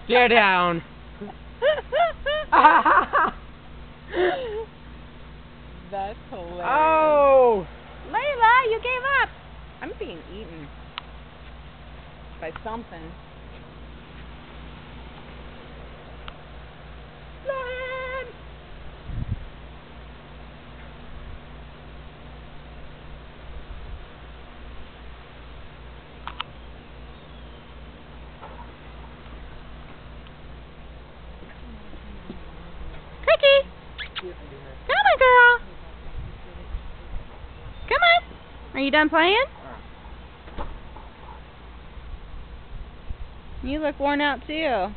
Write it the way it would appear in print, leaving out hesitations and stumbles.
Get down. That's hilarious. Oh! Layla, you gave up. I'm being eaten by something. Run! Cookie, come on, girl. Come on. Are you done playing? You look worn out too.